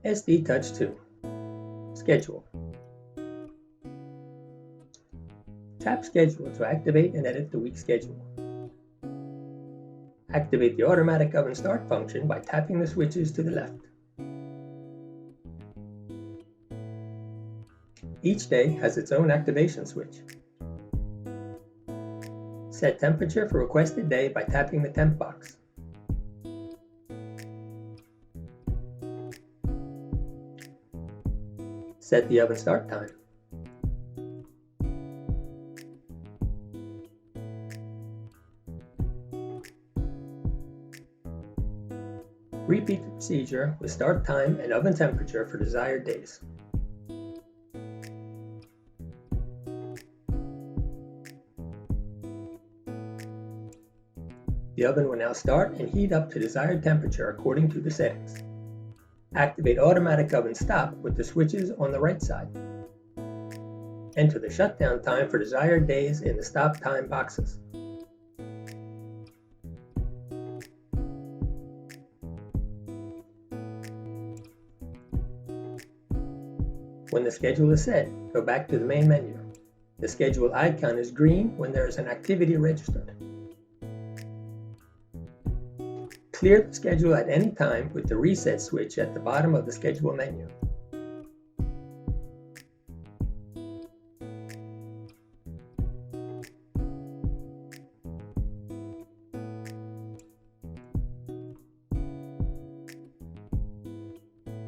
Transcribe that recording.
SD Touch 2. Schedule. Tap Schedule to activate and edit the week schedule. Activate the automatic oven start function by tapping the switches to the left. Each day has its own activation switch. Set temperature for requested day by tapping the temp box. Set the oven start time. Repeat the procedure with start time and oven temperature for desired days. The oven will now start and heat up to desired temperature according to the settings. Activate automatic oven stop with the switches on the right side. Enter the shutdown time for desired days in the stop time boxes. When the schedule is set, go back to the main menu. The schedule icon is green when there is an activity registered. Clear the schedule at any time with the reset switch at the bottom of the schedule menu.